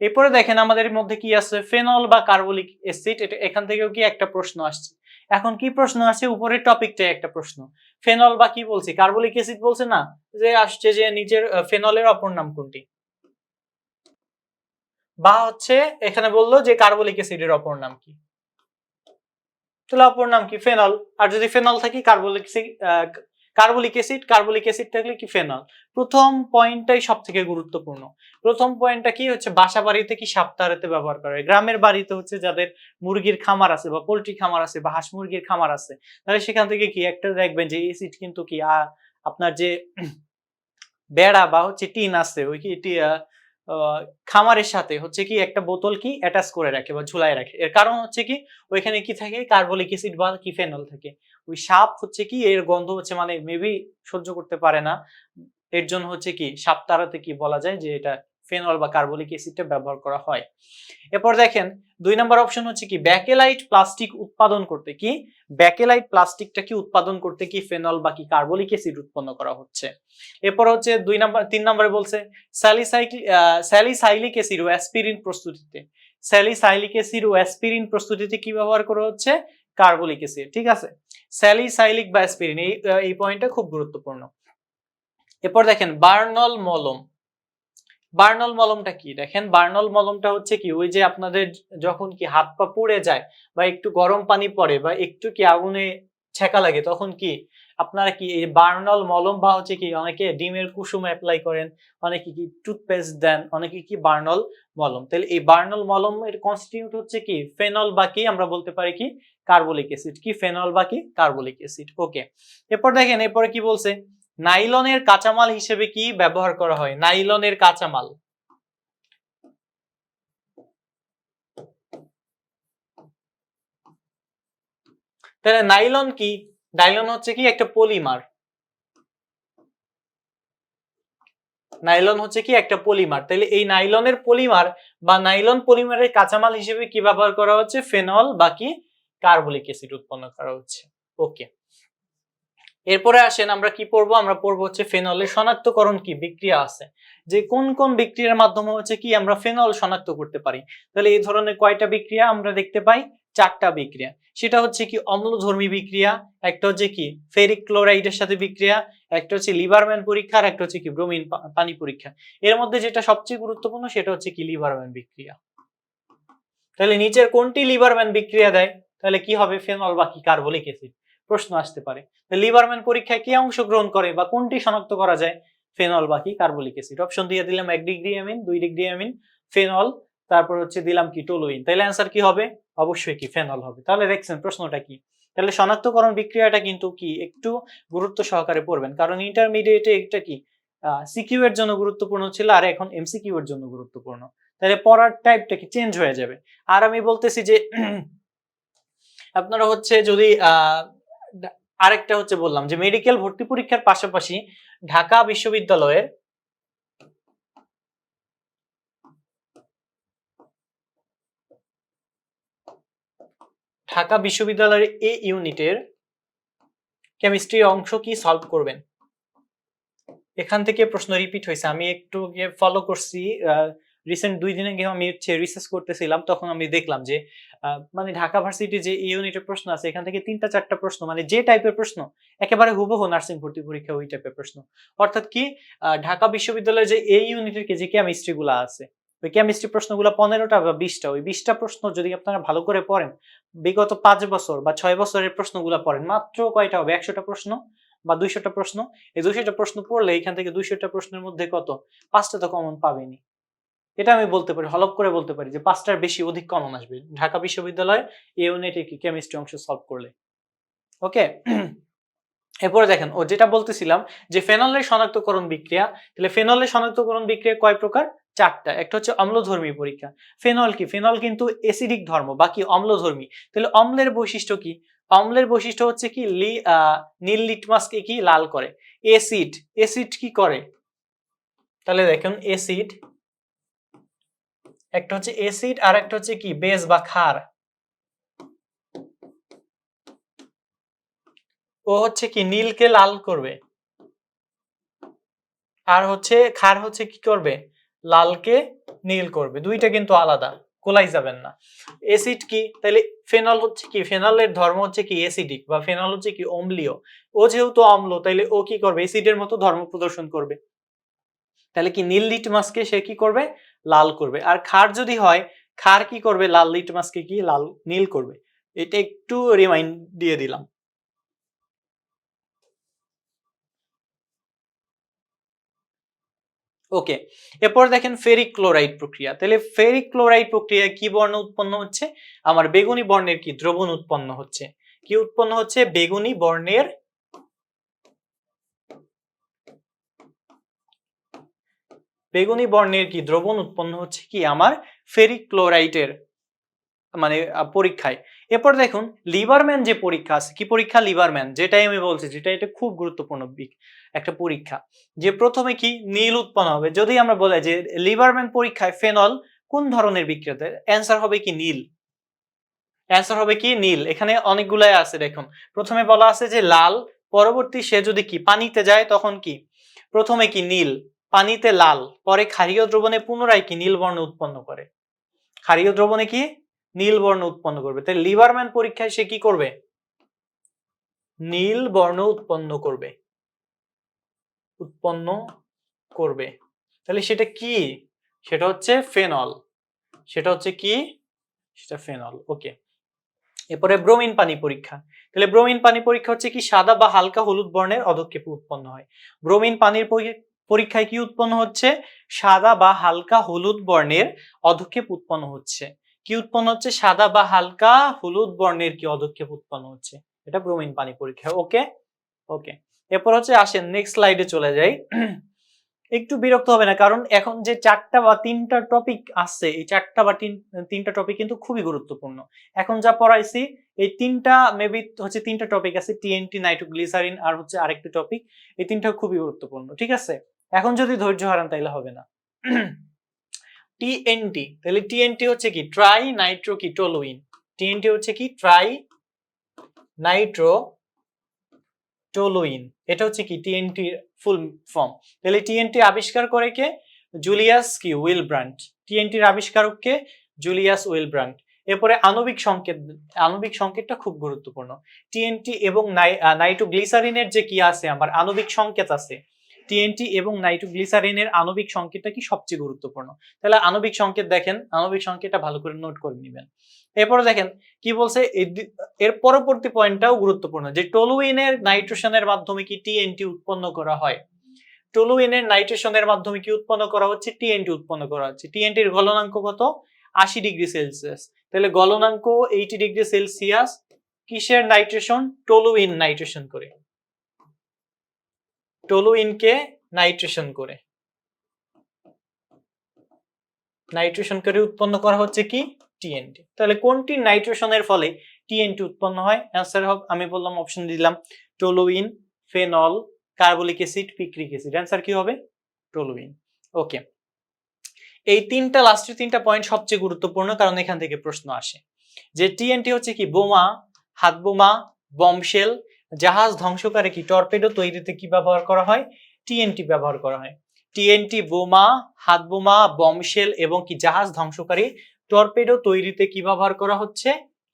এরপরে দেখেন আমাদের মধ্যে কি আছে, ফেনল বা কার্বলিক অ্যাসিড। এটা এখান থেকেও কি একটা প্রশ্ন আসছে। এখন কি প্রশ্ন আসছে, উপরের টপিকটাই একটা প্রশ্ন। ফেনল বা কি বলছি, কার্বলিক অ্যাসিড বলছে না, যে আসছে যে নিচের ফেনলের অপর নাম কোনটি, বা হচ্ছে এখানে বললো যে কার্বলিক অ্যাসিডের অপর নাম কি, তাহলে অপর নাম কি ফেনল। আর যদি ফেনল থাকি কার্বলিক অ্যাসিড থাকলে কি ফেনল। প্রথম পয়েন্টটাই সব থেকে গুরুত্বপূর্ণ। প্রথম পয়েন্টটা কি হচ্ছে, বাসা বাড়িতে কি সাপ তাড়াতে ব্যবহার করা হয়। গ্রামের বাড়িতে হচ্ছে যাদের মুরগির খামার আছে বা পোল্ট্রি খামার আছে বা হাঁস মুরগির খামার আছে, তাহলে সেখান থেকে কি একটা দেখবেন যে অ্যাসিড কিন্তু কি আপনার যে বেড়া বা হচ্ছে টিন আছে ওই কি খামারের সাথে হচ্ছে কি একটা বোতল কি অ্যাটাচ করে রাখে বা ঝুলায় রাখে। এর কারণ হচ্ছে কি ওইখানে কি থাকে, কার্বলিক অ্যাসিড বা কি ফেনল থাকে। ওই সাপ হচ্ছে কি এর গন্ধ হচ্ছে মানে মেবি সহ্য করতে পারে না, এর জন্য হচ্ছে কি সাপ তাড়াতে কি বলা যায় যে এটা ফেনল বা কার্বলিক অ্যাসিডটা ব্যবহার করা হয়। এরপর দেখেন 2 নম্বর অপশন হচ্ছে কি ব্যাকেলাইট প্লাস্টিক উৎপাদন করতে কি, ব্যাকেলাইট প্লাস্টিকটা কি উৎপাদন করতে কি ফেনল বা কি কার্বলিক অ্যাসিড উৎপন্ন করা হচ্ছে। এরপর হচ্ছে 3 নম্বরে বলছে স্যালিসাইলিক অ্যাসিড ও অ্যাসপিরিন প্রস্তুতিতে, স্যালিসাইলিক অ্যাসিড ও অ্যাসপিরিন প্রস্তুতিতে কি ব্যবহার করা হচ্ছে, কার্বলিক অ্যাসিড। ঠিক আছে, স্যালিসাইলিক বা অ্যাসপিরিন, এই পয়েন্টটা খুব গুরুত্বপূর্ণ। এরপর দেখেন বার্নল মলম। বার্নল মলমটা কি, দেখেন বার্নল মলমটা হচ্ছে কি ওই যে আপনাদের যখন কি হাত পা পুড়ে যায় বা একটু গরম পানি পড়ে বা একটু কি আগুনে ছ্যাঁকা লাগে, তখন কি আপনারা কি এই বার্নল মলম বা হচ্ছে কি অনেকে ডিমের কুসুম অ্যাপ্লাই করেন, অনেকে কি টুথপেস্ট দেন, অনেকে কি বার্নল মলম। তাহলে এই বার্নল মলম এর কনস্টিটিউট হচ্ছে কি ফেনল বা কি আমরা বলতে পারি কি কার্বলিক অ্যাসিড, কি ফেনল বা কি কার্বলিক অ্যাসিড। ওকে, এরপর দেখেন এরপরে কি বলছে, নাইলনের কাঁচামাল হিসেবে কি ব্যবহার করা হয়, নাইলনের কাঁচামাল। তাহলে নাইলন কি, নাইলন হচ্ছে কি একটা পলিমার, নাইলন হচ্ছে কি একটা পলিমার। তাহলে এই নাইলনের পলিমার বা নাইলন পলিমারের কাঁচামাল হিসেবে কি ব্যবহার করা হচ্ছে, ফেনল বা কি কার্বলিক অ্যাসিড উৎপন্ন করা হচ্ছে। ওকে, এরপরে আসেন আমরা কি পড়বো, আমরা পড়বো হচ্ছে ফেনলের শনাক্তকরণ কি বিক্রিয়া আছে, যে কোন কোন বিক্রিয়ার মাধ্যমে হচ্ছে কি আমরা ফেনল শনাক্ত করতে পারি। তাহলে এই ধরনের কয়টা বিক্রিয়া আমরা দেখতে পাই, 4টা বিক্রিয়া। সেটা হচ্ছে কি অম্লধর্মী বিক্রিয়া, একটা হচ্ছে কি ফেরিক ক্লোরাইডের সাথে বিক্রিয়া, একটা হচ্ছে লিবারম্যান পরীক্ষা, আর একটা হচ্ছে কি ব্রোমিন পানি পরীক্ষা। এর মধ্যে যেটা সবচেয়ে গুরুত্বপূর্ণ সেটা হচ্ছে কি লিবারম্যান বিক্রিয়া। তাহলে নিচের কোনটি লিবারম্যান বিক্রিয়া দেয়, তাহলে কি হবে, ফেনল বা কি কার্বলিক অ্যাসিড। প্রশ্ন আসতে পারে লিবারম্যান পরীক্ষায় কি অংশগ্রহণ করে বা কোনটি শনাক্ত করা যায়, ফেনল বা কি কার্বলিক অ্যাসিড। অপশন দিয়ে দিলাম 1 degree amine, 2 degree amine, phenol, তারপর হচ্ছে দিলাম কি টলুইন। তাহলে অ্যান্সার কি হবে, অবশ্যই কি ফেনল হবে। তাহলে দেখছেন প্রশ্নটা কি, তাহলে শনাক্তকরণ বিক্রিয়াটা কিন্তু কি একটু গুরুত্ব সহকারে পড়বেন, কারণ ইন্টারমিডিয়েটে এটা কি সিকিউ এর জন্য গুরুত্বপূর্ণ ছিল আর এখন এমসিকিউ এর জন্য গুরুত্বপূর্ণ। তাহলে পড়ার টাইপটা কি চেঞ্জ হয়ে যাবে। আর আমি বলতেছি যে আপনারা হচ্ছে যদি আরেকটা হচ্ছে বললাম যে মেডিকেল ভর্তি পরীক্ষার পাশাপাশি ঢাকা বিশ্ববিদ্যালয়ের এ ইউনিটের কেমিস্ট্রি অংশ কি সলভ করবেন। এখান থেকে প্রশ্ন রিপিট হয়েছে, আমি একটু ফলো করছি, রিসেন্ট 2 দিন আগে আমি হচ্ছে রিসার্চ করতেছিলাম, তখন আমি দেখলাম যে মানে ঢাকা ভার্সিটি যে ইউনিটের প্রশ্ন আছে এখান থেকে 3টা 4টা প্রশ্ন মানে যে টাইপের প্রশ্ন একেবারে হুবহু নার্সিং ভর্তি পরীক্ষা ওই টাইপের প্রশ্ন। অর্থাৎ কি ঢাকা বিশ্ববিদ্যালয়ের যে এই ইউনিটের যে কেমিস্ট্রি গুলা আছে ওই কেমিস্ট্রি প্রশ্নগুলো 15টা বা 20টা, ওই 20টা প্রশ্ন যদি আপনারা ভালো করে পড়েন, বিগত 5 বছর বা 6 বছরের প্রশ্নগুলো পড়েন, মাত্র কয়টা হবে, 100টা প্রশ্ন বা 200টা প্রশ্ন। এই 200টা প্রশ্ন পড়লে এখান থেকে 200টা প্রশ্নের মধ্যে কত 5টা তো কমন পাবেনি। এটা আমি বলতে পারি, হলপ করে বলতে পারি যে 5টার বেশি অধিক কমন আসবে ঢাকা বিশ্ববিদ্যালয় এই ইউনিটে কি কেমিস্ট্রি অংশ সলভ করলে। ওকে, এরপরে দেখেন ও যেটা বলতেছিলাম যে ফেনলের শনাক্তকরণ বিক্রিয়া, তাহলে ফেনলের শনাক্তকরণ বিক্রিয়া কয় প্রকার, 4টা। একটা হচ্ছে অম্লধর্মী পরীক্ষা। ফেনল কি, ফেনল কিন্তু অ্যাসিডিক ধর্ম বাকি অম্লধর্মী। তাহলে অম্লের বৈশিষ্ট্য কি, অম্লের বৈশিষ্ট্য হচ্ছে কি নীল লিটমাসকে কি লাল করে। অ্যাসিড, অ্যাসিড কি করে, তাহলে দেখুন অ্যাসিড একটা হচ্ছে অ্যাসিড আর একটা হচ্ছে কি বেস বা ক্ষার। ও হচ্ছে কি নীলকে লাল করবে, আর হচ্ছে ক্ষার হচ্ছে কি করবে, লালকে নীল করবে, দুইটা কিন্তু আলাদা, কোলাই যাবেন না। অ্যাসিড কি, তাহলে ফেনল হচ্ছে কি, ফেনলের ধর্ম হচ্ছে কি অ্যাসিডিক, বা ফেনল হচ্ছে কি অম্লীয়। ও যেহেতু অম্ল, তাহলে ও কি করবে, অ্যাসিডের মতো ধর্ম প্রদর্শন করবে। তাহলে কি নীল লিটমাসকে সে কি করবে, লাল করবে। আর ক্ষার যদি হয়, ক্ষার কি করবে, লাল লিটমাসকে কি লাল নীল করবে। এটা একটু রিমাইন্ড দিয়ে দিলাম। ওকে, এরপর দেখেন ফেরিক ক্লোরাইড প্রক্রিয়া। তাহলে ফেরিক ক্লোরাইড প্রক্রিয়ায় কি বর্ণ উৎপন্ন হচ্ছে, আমার বেগুনি বর্ণের কি দ্রবণ উৎপন্ন হচ্ছে। কি উৎপন্ন হচ্ছে, বেগুনি বর্ণের কি দ্রবণ উৎপন্ন হচ্ছে কি আমার ফেরিক ক্লোরাইডের মানে পরীক্ষায়। এরপর দেখুন লিভারম্যান যে পরীক্ষা আছে, কি পরীক্ষা, লিভারম্যান, যেটাই আমি বলছি, যেটা এটা খুব গুরুত্বপূর্ণ একটা পরীক্ষা, যে প্রথমে কি নীল উৎপন্ন হবে। যদি আমরা বলি যে লিভারম্যান পরীক্ষায় ফেনল কোন ধরনের বিক্রিয়া, অ্যান্সার হবে কি নীল, অ্যান্সার হবে কি নীল। এখানে অনেকগুলাই আছে দেখুন, প্রথমে বলা আছে যে লাল, পরবর্তী সে যদি কি পানিতে যায় তখন কি, প্রথমে কি নীল, পানিতে লাল, পরে ক্ষারীয় দ্রবণে পুনরায় কি নীল বর্ণ উৎপন্ন করে, ক্ষারীয় দ্রবণে কি নীল বর্ণ উৎপন্ন করবে। তাই লিভারম্যান পরীক্ষায় সে কি করবে, নীল বর্ণ উৎপন্ন করবে, উৎপন্ন করবে। তাহলে সেটা কি, সেটা হচ্ছে ফেনল, সেটা হচ্ছে কি, সেটা ফেনল। ওকে, এরপরে ব্রোমিন পানি পরীক্ষা। তাহলে ব্রোমিন পানি পরীক্ষা হচ্ছে কি সাদা বা হালকা হলুদ বর্ণের অধক্ষেপ উৎপন্ন হয়। ব্রোমিন পানির পরীক্ষায় কি উৎপন্ন হচ্ছে, সাদা বা হালকা হলুদ বর্ণের অধক্ষেপ উৎপন্ন হচ্ছে। কি উৎপন্ন হচ্ছে, সাদা বা হালকা হলুদ বর্ণের কি অধক্ষেপ উৎপন্ন হচ্ছে, এটা ব্রোমিন পানি পরীক্ষা। ওকে ওকে, এরপর হচ্ছে আসেন নেক্সট স্লাইডে চলে যাই। একটু বিরক্ত হবে না, কারণ এখন যে চারটা বা তিনটা টপিক আছে, এই চারটা বা তিনটা টপিক কিন্তু খুবই গুরুত্বপূর্ণ। এখন যা পড়াইছি এই তিনটা মেবি হচ্ছে তিনটা টপিক আছে, টিএনটি, নাইট্রোগ্লিসারিন আর হচ্ছে আরেকটা টপিক, এই তিনটা খুবই গুরুত্বপূর্ণ। ঠিক আছে, এখন যদি ধৈর্য হারান তাইলে হবে না। টিএনটি, তাহলে টিএনটি হচ্ছে কি ট্রাই নাইট্রো কি টলুইন, টিএনটি হচ্ছে কি ট্রাই নাইট্রো টলুইন, এটা হচ্ছে কি টিএনটি ফুল ফর্ম। তাহলে টিএনটি আবিষ্কার করে কে, জুলিয়াস কি উইলব্রান্ড, টিএনটির আবিষ্কারক কে, জুলিয়াস উইলব্রান্ড। এরপরে আণবিক সংকেত, আণবিক সংকেতটা খুব গুরুত্বপূর্ণ। টিএনটি এবং নাইট্রোগ্লিসারিনের যে কি আছে আমার আণবিক সংকেত আছে, টিএনটি এবং নাইট্রোগ্লিসারিনের আণবিক সংকেতটা কি সবচেয়ে গুরুত্বপূর্ণ। তাহলে আণবিক সংকেত দেখেন, আণবিক সংকেতটা ভালো করে নোট করে নেবেন। এরপরে দেখেন কি বলছে, এর পরবর্তী পয়েন্টটাও গুরুত্বপূর্ণ, যে টলুইনের নাইট্রেশনের মাধ্যমে কি টিএনটি উৎপন্ন করা হয়। টলুইনের নাইট্রেশনের মাধ্যমে কি উৎপন্ন করা হচ্ছে, টিএনটি উৎপন্ন করা হচ্ছে। টিএনটির গলনাঙ্ক কত, 80 ডিগ্রি সেলসিয়াস। তাহলে গলনাঙ্ক 80 ডিগ্রি সেলসিয়াস, কিসের নাইট্রেশন, টলুইন নাইট্রেশন করে, টলুইনকে নাইট্রেশন করে, নাইট্রেশন করে উৎপন্ন করা হচ্ছে কি টিএনটি। তাহলে কোনটি নাইট্রেশনের ফলে টিএনটি উৎপন্ন হয়, অ্যান্সার হবে আমি বললাম অপশন দিলাম toluene, phenol, carbolic acid, picric acid. Answer কি হবে, টলুইন। ওকে, এই তিনটা লাস্টের তিনটা পয়েন্ট সবচেয়ে গুরুত্বপূর্ণ, কারণ এখান থেকে প্রশ্ন আসে যে টিএনটি হচ্ছে কি বোমা, হাত বোমা, বমশেল, জাহাজ ধ্বংসকারী কি টর্পেডো তৈরিতে কি ব্যবহার করা হয়, টিএনটি ব্যবহার করা হয়। টিএনটি বোমা, হাত বোমা, বমশেল এবং কি জাহাজ ধ্বংসকারী টর্পেডো তৈরিতে কি ব্যবহার করা হচ্ছে,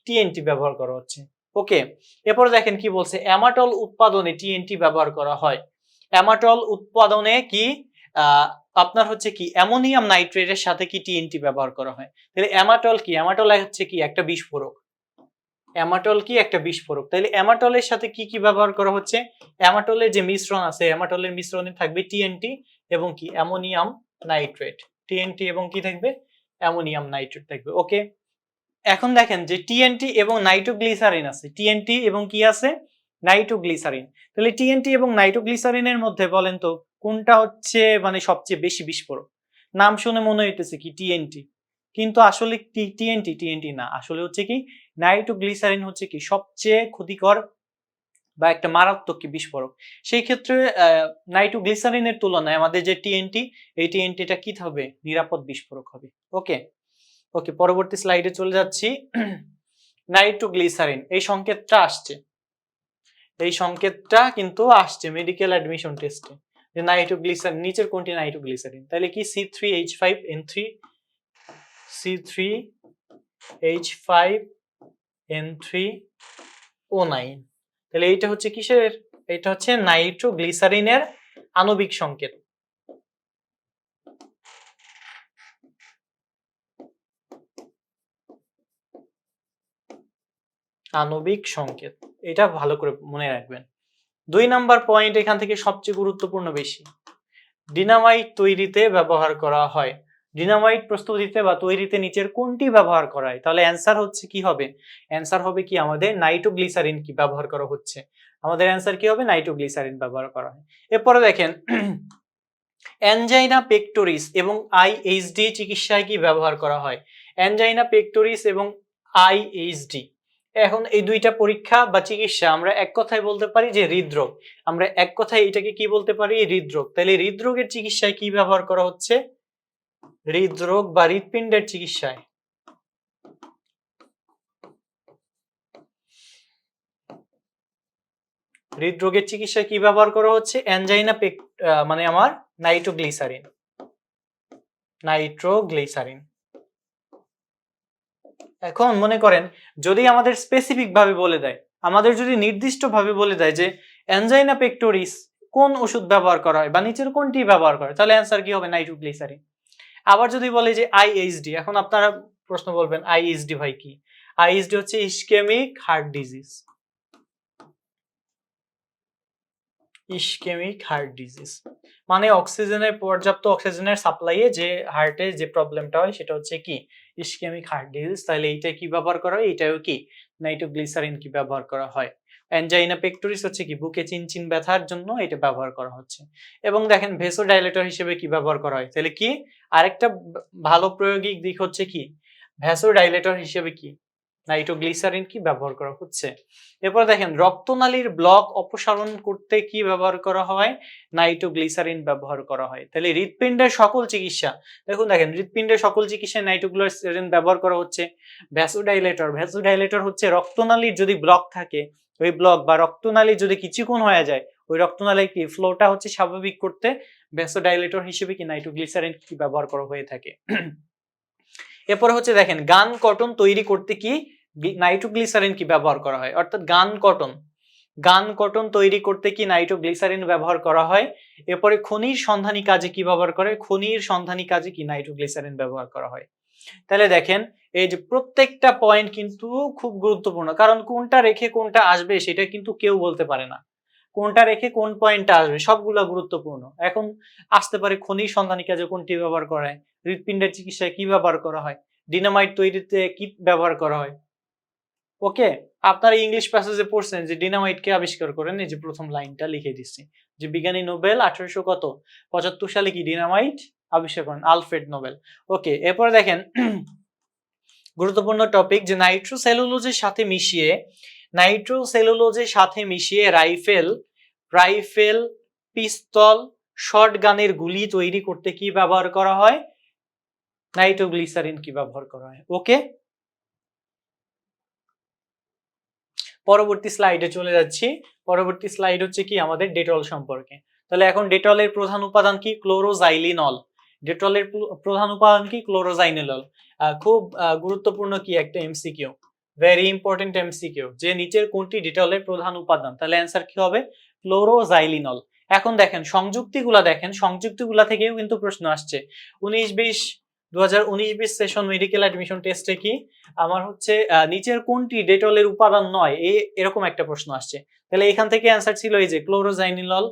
টিএনটি ব্যবহার করা হচ্ছে। ওকে, এরপর দেখেন কি বলছে, অ্যামাটল উৎপাদনে টিএনটি ব্যবহার করা হয়। অ্যামাটল উৎপাদনে কি আপনার হচ্ছে কি অ্যামোনিয়াম নাইট্রেটের সাথে কি টিএনটি ব্যবহার করা হয়। তাহলে অ্যামাটল কি, অ্যামাটল হচ্ছে কি একটা বিস্ফোরক, অ্যামাটল কি একটা বিস্ফোরক। তাহলে অ্যামাটলের সাথে কি কি ব্যবহার করা হচ্ছে, অ্যামাটলের যে মিশ্রণ আছে, অ্যামাটলের মিশ্রণে থাকবে টিএনটি এবং কি অ্যামোনিয়াম নাইট্রেট, টিএনটি এবং কি থাকবে, অ্যামোনিয়াম নাইট্রেট থাকবে। ওকে, এখন দেখেন যে টিএনটি এবং নাইট্রোগ্লিসারিন আছে, টিএনটি এবং কি আছে, নাইট্রোগ্লিসারিন। তাহলে টিএনটি এবং নাইট্রোগ্লিসারিনের মধ্যে বলেন তো কোনটা হচ্ছে মানে সবচেয়ে বেশি বিস্ফোরক। নাম শুনে মনে হইতেছে কি টিএনটি, কিন্তু আসলে টিএনটি না, আসলে হচ্ছে কি নাইট্রোগ্লিসারিন হচ্ছে কি সবচেয়ে ক্ষতিকর বা একটা মারাত্মক কি বিস্ফোরক। সেই ক্ষেত্রে নাইট্রোগ্লিসারিনের তুলনায় আমাদের যে টিএনটি, এই টিএনটিটা কি হবে, নিরাপদ বিস্ফোরক হবে। ওকে ওকে, পরবর্তী স্লাইডে চলে যাচ্ছি। নাইট্রোগ্লিসারিন, এই সংকেতটা আসছে, এই সংকেতটা কিন্তু আসছে মেডিকেল অ্যাডমিশন টেস্টে, যে নাইট্রোগ্লিসারিন নিচের কোনটি নাইট্রোগ্লিসারিন। তাহলে কি C3H5N3 C3H5N3O9। তাহলে এইটা হচ্ছে কিসের? এটা হচ্ছে নাইট্রোগ্লিসারিনের আণবিক সংকেত। আণবিক সংকেত, এটা ভালো করে মনে রাখবেন। 2 নাম্বার পয়েন্ট এখান থেকে সবচেয়ে গুরুত্বপূর্ণ বেশি। ডিনামাইট তৈরিতে ব্যবহার করা হয়। ডিনামাইট প্রস্তুতিতে বা তৈরিতে নিচের কোনটি ব্যবহার করা হয়? তাহলে অ্যান্সার হচ্ছে কি হবে? অ্যান্সার হবে কি আমাদের নাইট্রোগ্লিসারিন কি ব্যবহার করা হচ্ছে। আমাদের অ্যান্সার কি হবে? নাইট্রোগ্লিসারিন ব্যবহার করা হয়। এরপরে দেখেন অ্যানজাইনা পেক্টোরিস এবং আইএইচডি চিকিৎসায় কি ব্যবহার করা হয়? অ্যানজাইনা পেক্টোরিস এবং আইএইচডি, এখন এই দুইটা পরীক্ষা বা চিকিৎসা আমরা এক কথায় বলতে পারি যে হৃদরোগ। আমরা এক কথায় এটাকে কি বলতে পারি? হৃদরোগ। তাহলে হৃদরোগের চিকিৎসায় কি ব্যবহার করা হচ্ছে? হৃদরোগ বা হৃৎপিণ্ডের চিকিৎসায় হৃদরোগের চিকিৎসায় কি ব্যবহার করা হচ্ছে? অ্যানজাইনা মানে আমার নাইট্রোগ্লিসারিন। এখন মনে করেন যদি আমাদের স্পেসিফিক ভাবে বলে দেয়, আমাদের যদি নির্দিষ্ট ভাবে বলে দেয় যে অ্যানজাইনা পেক্টোরিস কোন ওষুধ ব্যবহার করা হয় বা নিচের কোনটি ব্যবহার করে, তাহলে অ্যান্সার কি হবে? নাইট্রোগ্লিসারিন। আবার যদি বলে যে আইএইচডি, এখন আপনারা প্রশ্ন বলবেন আইএইচডি ভাই কি? আইএইচডি হচ্ছে ischemic heart disease. Ischemic heart disease মানে পর্যাপ্ত অক্সিজেনের সাপ্লাইয়ে যে হার্টে যে প্রবলেমটা হয় সেটা হচ্ছে কি? Ischemic heart disease. তাহলে এইটা কি ব্যবহার করা হয়? এটাও কি নাইট্রোগ্লিসারিন কি ব্যবহার করা হয়। অ্যানজাইনা পেক্টোরিস হচ্ছে কি বুকে চিনচিন ব্যথার জন্য এটা ব্যবহার করা হচ্ছে। এবং দেখেন ভেসোডাইলেটর হিসেবে কি ব্যবহার করা হয়? তাহলে কি আরেকটা ভালো প্রয়োগিক দিক হচ্ছে কি ভেসোডাইলেটর হিসেবে কি নাইট্রোগ্লিসারিন কি ব্যবহার করা হচ্ছে। এরপর দেখেন রক্তনালীর ব্লক অপসারণ করতে কি ব্যবহার করা হয়? নাইট্রোগ্লিসারিন ব্যবহার করা হয়। তাহলে হৃৎপিণ্ডের সকল চিকিৎসা, দেখেন হৃৎপিণ্ডের সকল চিকিৎসায় নাইট্রোগ্লিসারিন ব্যবহার করা হচ্ছে। ভ্যাসোডাইলেটর হচ্ছে রক্তনালীর যদি ব্লক থাকে, ওই ব্লক বা রক্তনালী যদি চিকন হয়ে যায়, ওই রক্তনালীর কি ফ্লোটা হচ্ছে স্বাভাবিক করতে ভ্যাসোডাইলেটর হিসেবে কি নাইট্রোগ্লিসারিন কি ব্যবহার করা হয়ে থাকে। এরপরে হচ্ছে দেখেন গান কটন তৈরি করতে কি নাইট্রোগ্লিসারিন কি ব্যবহার করা হয়? অর্থাৎ গান কটন তৈরি করতে কি নাইট্রোগ্লিসারিন ব্যবহার করা হয়। এরপরে খনির সন্ধানী কাজে কি ব্যবহার করে? খনির সন্ধানী কাজে কি নাইট্রোগ্লিসারিন ব্যবহার করা হয়। তাহলে দেখেন এই যে প্রত্যেকটা পয়েন্ট কিন্তু খুব গুরুত্বপূর্ণ, কারণ কোনটা রেখে কোনটা আসবে সেটা কিন্তু কেউ বলতে পারে না। কোনটা রেখে কোন পয়েন্টটা আসবে সবগুলা গুরুত্বপূর্ণ। এখন আসতে পারে খনির সন্ধানী কাজে কোনটি ব্যবহার করা হয়, হৃৎপিণ্ডের চিকিৎসায় কি ব্যবহার করা হয়, ডিনামাইট তৈরিতে কি ব্যবহার করা হয়। ওকে, আপনারা ইংলিশ প্যাসেজে পড়ছেন যে ডিনামাইট কে আবিষ্কার করেন, এই যে প্রথম লাইনটা লিখে দিচ্ছি যে বিজ্ঞানী নোবেল 1875 সালে কি ডিনামাইট আবিষ্কার করেন? Alfred Nobel. ওকে, এরপরে দেখেন গুরুত্বপূর্ণ টপিক যে নাইট্রোসেলুলোজের সাথে মিশিয়ে রাইফেল পিস্তল শটগানের গুলি তৈরি করতে কি ব্যবহার করা হয়? নাইট্রোগ্লিসারিন কি ব্যবহার করা হয়। ওকে, পরবর্তী স্লাইডে চলে যাচ্ছি। পরবর্তী স্লাইড হচ্ছে কি আমাদের ডেটল সম্পর্কে। তাহলে এখন ডেটলের প্রধান উপাদান কি? ক্লোরোজাইলিনল। ডেটলের প্রধান উপাদান কি? ক্লোরোজাইলিনল। খুব গুরুত্বপূর্ণ কি একটা এমসিকিউ, ভেরি ইম্পর্টেন্ট এমসিকিউ, যে নিচের কোনটি ডেটলের প্রধান উপাদান? তাহলে অ্যান্সার কি হবে? ক্লোরোজাইলিনল। এখন দেখেন সংযুক্তিগুলা থেকেও কিন্তু প্রশ্ন আসছে। 2019-20 সেশন মেডিকেল অ্যাডমিশন টেস্টে কি আমার হচ্ছে নিচের কোনটি ডেটলের উপাদান নয়, এরকম একটা প্রশ্ন আসছে। তাহলে এখান থেকে অ্যান্সার ছিল এই যে ক্লোরোজাইলিনল,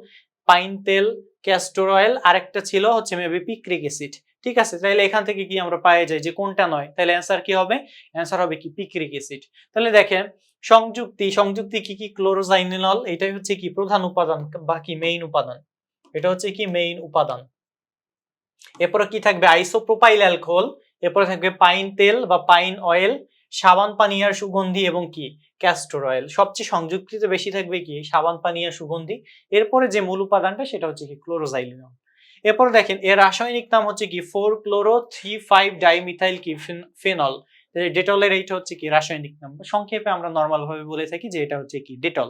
পাইন তেল, ক্যাস্টর অয়েল, আরেকটা ছিল হচ্ছে মেবি পিক্রিক অ্যাসিড। ঠিক আছে, তাহলে এখান থেকে কি আমরা পাই যাই যে কোনটা নয়, তাহলে অ্যান্সার কি হবে? অ্যান্সার হবে কি পিক্রিক অ্যাসিড। তাহলে দেখেন সংযুক্তি কি কি? ক্লোরোজাইলিনল, এটাই হচ্ছে কি প্রধান উপাদান বা কি মেইন উপাদান, এটা হচ্ছে কি মেইন উপাদান। এরপরে কি থাকবে? আইসোপ্রোপাইল অ্যালকোহল, এরপরে থাকবে পাইন তেল বা পাইন অয়েল, সাবান পানিয়ার সুগন্ধি এবং কি ক্যাস্টর অয়েল। সবচেয়ে সংযুক্তিতে বেশি থাকবে কি সাবান পানিয়ার সুগন্ধি। এরপরে যে মূল উপাদানটা সেটা হচ্ছে কি ক্লোরোজাইলিনল। এরপরে দেখেন এর রাসায়নিক নাম হচ্ছে কি 4-chloro-3,5-dimethyl কি ফেনল। ডেটলের এইটা হচ্ছে কি রাসায়নিক নাম, সংক্ষেপে আমরা নরমাল ভাবে বলে থাকি যে এটা হচ্ছে কি ডেটল।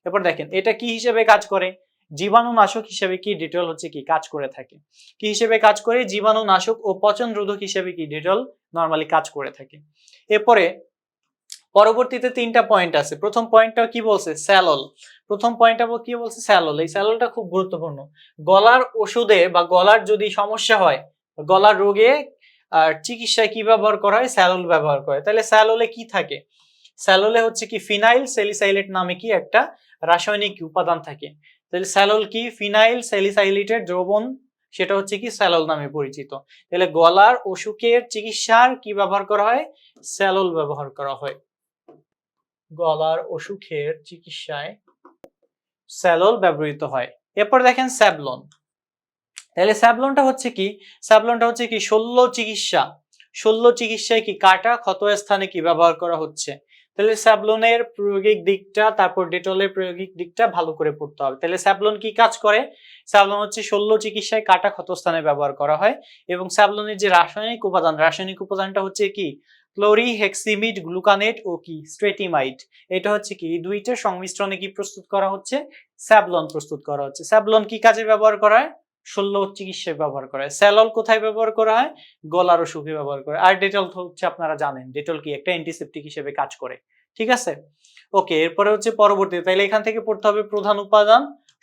এরপর দেখেন এটা কি হিসেবে কাজ করে? জীবাণুনাশক হিসেবে কি ডেটল হচ্ছে কি কাজ করে থাকে। কি হিসেবে কাজ করে? জীবাণুনাশক ও পচন রোধক হিসেবে কি ডেটল নরমালি কাজ করে থাকে। এরপরে পরবর্তীতে 3টা পয়েন্ট আছে। প্রথম পয়েন্টটা কি বলছে? স্যালল। প্রথম পয়েন্টটা কি বলছে? স্যালল। এই স্যাললটা খুব গুরুত্বপূর্ণ। গলার ওষুধে বা গলার যদি সমস্যা হয়, গলার রোগে চিকিৎসায় কি ব্যবহার করা হয়? স্যালল ব্যবহার করে। তাহলে স্যাললে কি থাকে? স্যাললে হচ্ছে কি ফিনাইল স্যালিসাইলেট নামে কি একটা রাসায়নিক উপাদান থাকে। তাহলে স্যালল কি? ফিনাইল স্যালিসাইলেটের দ্রবণ, সেটা হচ্ছে কি স্যালল নামে পরিচিত। তাহলে গলার অসুখের চিকিৎসার কি ব্যবহার করা হয়? স্যালল ব্যবহার করা হয়। গলার অসুখের চিকিৎসায় স্যালল ব্যবহৃত হয়। এরপর দেখেন স্যাভলন। তাহলে স্যাভলনটা হচ্ছে কি? স্যাভলনটা হচ্ছে কি শল্য চিকিৎসা। শল্য চিকিৎসায় কি কাটা ক্ষত স্থানে কি ব্যবহার করা হচ্ছে। তাহলে স্যাভলনের প্রয়োগিক দিকটা, তারপর ডেটলের প্রয়োগিক দিকটা ভালো করে পড়তে হবে। তাহলে স্যাভলন কি কাজ করে? স্যাভলন হচ্ছে শল্য চিকিৎসায় কাটা ক্ষত স্থানে ব্যবহার করা হয়। এবং স্যাভলনের যে রাসায়নিক উপাদানটা হচ্ছে কি ক্লোরিহেক্সিমিড, গ্লুকানেট ও কি স্ট্রেটিমাইড। এটা হচ্ছে কি এই দুইটার সংমিশ্রণে কি প্রস্তুত করা হচ্ছে? স্যাভলন প্রস্তুত করা হচ্ছে। স্যাভলন কি কাজে ব্যবহার করা হয়? শল্য চিকিৎসায় ব্যবহার করা হয়। স্যালল কোথায় ব্যবহার করা হয়? গলার অসুখে ব্যবহার করে। আর ডেটল হচ্ছে আপনারা জানেন ডেটল কি একটা অ্যান্টিসেপটিক হিসেবে কাজ করে। ঠিক আছে, ওকে। এরপরে হচ্ছে পরবর্তী, তাইলে এখান থেকে পড়তে হবে প্রধান উপাদান,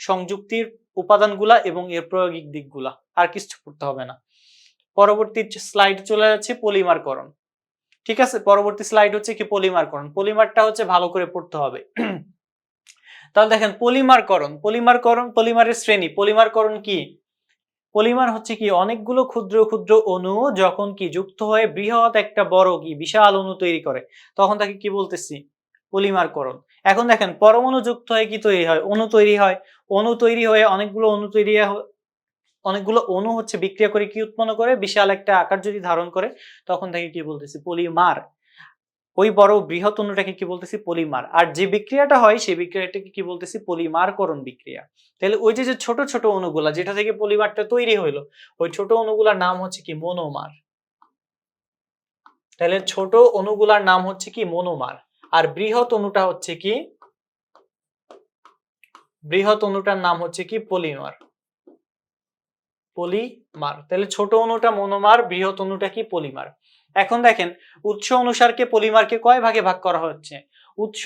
সংযুক্তির উপাদানগুলা এবং এর প্রয়োগিক দিকগুলা, আর কিছু পড়তে হবে না। পরবর্তী স্লাইড চলে যাচ্ছে পলিমারকরণ। ঠিক আছে, পরবর্তী স্লাইড হচ্ছে কি পলিমারকরণ। পলিমারটা হচ্ছে ভালো করে পড়তে হবে। তাহলে দেখেন পলিমারের শ্রেণী। পলিমারকরণ কি? পলিমার হচ্ছে কি অনেকগুলো ক্ষুদ্র ক্ষুদ্র অণু যখন কি যুক্ত হয়ে বৃহৎ একটা বড় কি বিশাল অণু তৈরি করে, তখন তাকে কি বলতেছি? পলিমারকরণ। এখন দেখেন পরমাণু যুক্ত হয়ে কি তৈরি হয়? অণু তৈরি হয়। অণু তৈরি হয়ে অনেকগুলো অণু হচ্ছে বিক্রিয়া করে কি উৎপন্ন করে? বিশাল একটা আকার যদি ধারণ করে, তখন তাকে কি বলতেছি? পলিমার। ওই বড় বৃহৎ অণুটাকে কি বলতেছি? পলিমার। আর যে বিক্রিয়াটা হয় সেই বিক্রিয়াটাকে কি বলতেছি? পলিমারকরণ বিক্রিয়া। তাহলে ওই যে ছোট ছোট অণুগুলা যেটা থেকে পলিমারটা তৈরি হইলো, ওই ছোট অণুগুলার নাম হচ্ছে কি? মনোমার। তাহলে ছোট অণুগুলার নাম হচ্ছে কি? মনোমার। আর বৃহৎ অণুটার নাম হচ্ছে কি? পলিমার। তাহলে ছোট অণুটা মনোমার, বৃহৎ অণুটা কি? পলিমার। এখন দেখেন উৎস অনুসারকে পলিমারকে কয় ভাগে ভাগ করা হচ্ছে? উৎস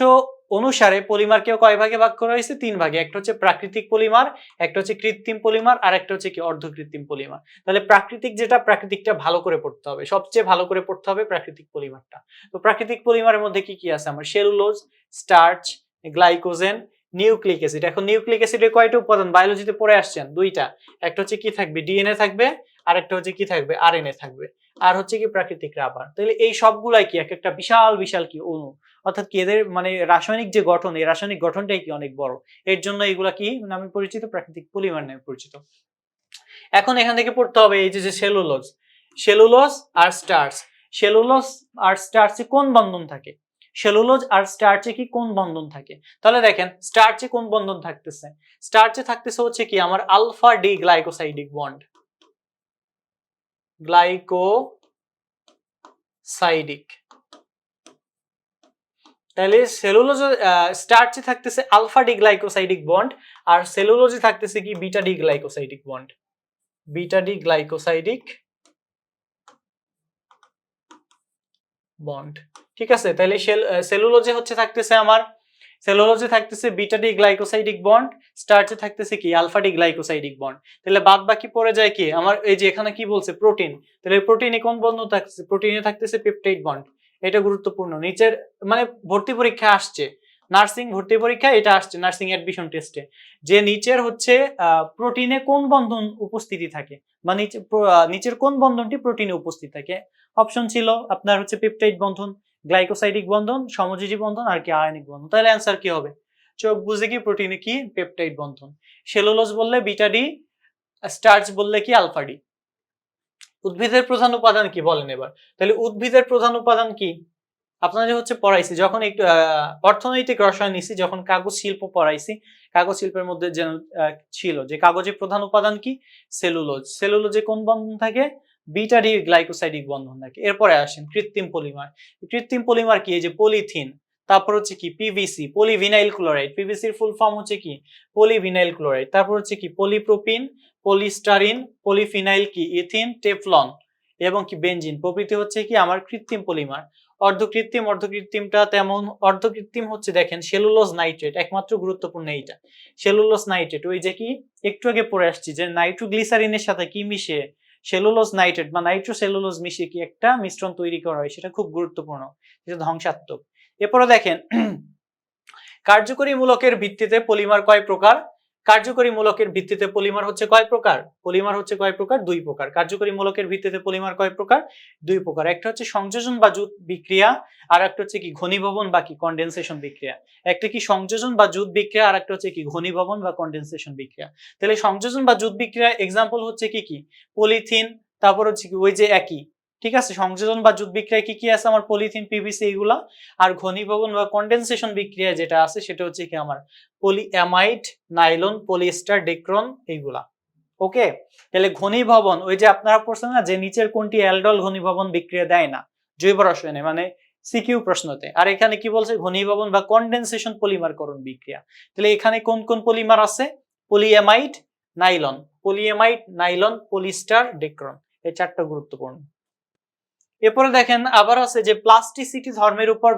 অনুসারে পলিমারকে কয় ভাগে ভাগ করা হয়েছে? 3 ভাগে। একটা হচ্ছে প্রাকৃতিক পলিমার, একটা হচ্ছে কৃত্রিম পলিমার, আর একটা হচ্ছে কি অর্ধকৃত্রিম পলিমার। তাহলে প্রাকৃতিকটা ভালো করে পড়তে হবে, সবচেয়ে ভালো করে পড়তে হবে প্রাকৃতিক পলিমারটা। তো প্রাকৃতিক পলিমারের মধ্যে কি কি আছে? আমার cellulose, starch, glycogen, nucleic acid. এখন নিউক্লিক অ্যাসিডের কয়টা উপাদান বায়োলজিতে পড়ে আসছেন? 2টা। একটা হচ্ছে কি থাকবে? ডিএনএ থাকবে, আর একটা হচ্ছে কি থাকবে? আরএনএ থাকবে। আর হচ্ছে কি প্রাকৃতিক রাবার। তাহলে এই সবগুলাই কি একটা বিশাল বিশাল কি অণু, অর্থাৎ কি এদের মানে রাসায়নিক যে গঠন, এই রাসায়নিক গঠনটাই কি অনেক বড়। এর জন্য এগুলা কি নামে পরিচিত? প্রাকৃতিক পলিমার নামে পরিচিত। এখন এখান থেকে পড়তে হবে এই যে সেলুলোজ আর স্টার্চ। সেলুলোজ আর স্টার্চে কোন বন্ধন থাকে? সেলুলোজ আর স্টার্চে কি কোন বন্ধন থাকে? তাহলে দেখেন স্টার্চে কোন বন্ধন থাকতেছে? স্টার্চে থাকতেছে হচ্ছে কি আমার alpha D glycosidic bond. Glycosidic. তাহলে স্টার্চে থাকতেছে আলফা ডি গ্লাইকোসাইডিক বন্ড, আর সেলুলোজে থাকতেছে কি beta D glycosidic bond. Beta D glycosidic bond. ঠিক আছে, তাহলে সেলুলোজে থাকতেছে বিটা ডি গ্লাইকোসাইডিক বন্ড, স্টার্চে থাকতেছে কি আলফা ডি গ্লাইকোসাইডিক বন্ড। তাহলে বাদ বাকি পড়ে যায় কি আমার এই যে এখানে কি বলছে? প্রোটিন। তাহলে প্রোটিনে কোন বন্ধন থাকতেছে? প্রোটিনে থাকতেছে পেপটাইড বন্ড। এটা গুরুত্বপূর্ণ। নিচের মানে ভর্তি পরীক্ষা আসছে, নার্সিং ভর্তি পরীক্ষা এটা আসছে, নার্সিং অ্যাডমিশন টেস্টে, যে নিচের হচ্ছে প্রোটিনে কোন বন্ধন উপস্থিতি থাকে, বা নিচের কোন বন্ধনটি প্রোটিনে উপস্থিত থাকে। অপশন ছিল আপনার হচ্ছে পেপটাইড বন্ধন, গ্লাইকোসাইডিক বন্ধন, সমযোজী বন্ধন, আর কি আয়নিক বন্ধন। তাহলে অ্যান্সার কি হবে? চোখ বুঝে কি প্রোটিনে কি পেপটাইড বন্ধন, সেলুলোজ বললে বিটা ডি, স্টার্চ বললে কি আলফা ডি। উদ্ভিদের প্রধান উপাদান কি বলেন এবার? তাহলে উদ্ভিদের প্রধান উপাদান কি আপনাদের হচ্ছে পড়াইছি যখন একটু অর্থনৈতিক রসায়ন নিছি, যখন কাগজ শিল্প পড়াইছি, কাগজ শিল্পের মধ্যে যেন ছিল যে কাগজের প্রধান উপাদান কি? সেলুলোজ। সেলুলোজে কোন বন্ধন থাকে? বিটা ডি গ্লাইকোসাইডিক বন্ধন থাকে। এরপরে আসেন কৃত্রিম পলিমার। কৃত্রিম পলিমার কি? এই যে পলিথিন। তারপর হচ্ছে কি পিভিসি, পলিভিনাইল ক্লোরাইড, পিভিসির ফুল ফর্ম হচ্ছে কি পলিভিনাইল ক্লোরাইড। তারপর হচ্ছে কি পলিপ্রোপিন, পলিস্টারিন, পলিফিনাইল কি ইথিন, টেফলন এবং কি বেনজিন প্রভৃতি হচ্ছে কি আমার কৃত্রিম পলিমার। অর্ধকৃত্রিমটা তেমন, অর্ধকৃত্রিম হচ্ছে দেখেন সেলুলোজ নাইট্রেট, একমাত্র গুরুত্বপূর্ণ এইটা সেলুলোজ নাইট্রেট। ওই যে কি একটু আগে পড়ে আসছি যে নাইট্রোগ্লিসারিনের সাথে কি মিশিয়ে সেলুলোজ নাইট্রেট বা নাইট্রোসেলুলোজ মিশিয়ে কি একটা মিশ্রণ তৈরি করা হয়, সেটা খুব গুরুত্বপূর্ণ, এটা ধ্বংসাত্মক। এরপরে দেখেন কার্যকরী মূলকের ভিত্তিতে পলিমার কয় প্রকার? কার্যকরী মূলকের ভিত্তিতে পলিমার হচ্ছে কয় প্রকার? পলিমার হচ্ছে কয় প্রকার? দুই প্রকার। কার্যকরী মূলকের ভিত্তিতে পলিমার কয় প্রকার? দুই প্রকার। একটা হচ্ছে সংযোজন বা জুট বিক্রিয়া, আর একটা হচ্ছে কি ঘনীভবন বা কি কনডেনসেশন বিক্রিয়া। একটা কি সংযোজন বা জুট বিক্রিয়া, আর একটা হচ্ছে কি ঘনীভবন বা কনডেনসেশন বিক্রিয়া। তাহলে সংযোজন বা জুট বিক্রিয়া এক্সাম্পল হচ্ছে কি কি পলিথিন, তারপর হচ্ছে কি ওই যে একই, ঠিক আছে। সংযোজন বা জুট বিক্রিয়া কি কি আছে আমার? পলিথিন, পিভিসি এগুলা। আর ঘনীভবন বা কনডেনসেশন বিক্রিয়া যেটা আছে সেটা হচ্ছে কি আমার পলিঅ্যামাইড, নাইলন, পলিয়েস্টার, ডেক্রন এইগুলা। ওকে, তাহলে ঘনীভবন ওই যে আপনারা পড়ছেন না যে নিচের কোনটি অ্যালডল ঘনীভবন বিক্রিয়া দেয় না জৈব রসায়নে, মানে সিকিউ প্রশ্নতে। আর এখানে কি বলছে? ঘনীভবন বা কনডেনসেশন পলিমারকরণ বিক্রিয়া। তাহলে এখানে কোন কোন পলিমার আছে? Polyamide, nylon, polyamide, nylon, polyester, dacron, এই চারটা গুরুত্বপূর্ণ। এরপরে দেখেন আবার আছে যে প্লাস্টিসিটি ধর্মের উপর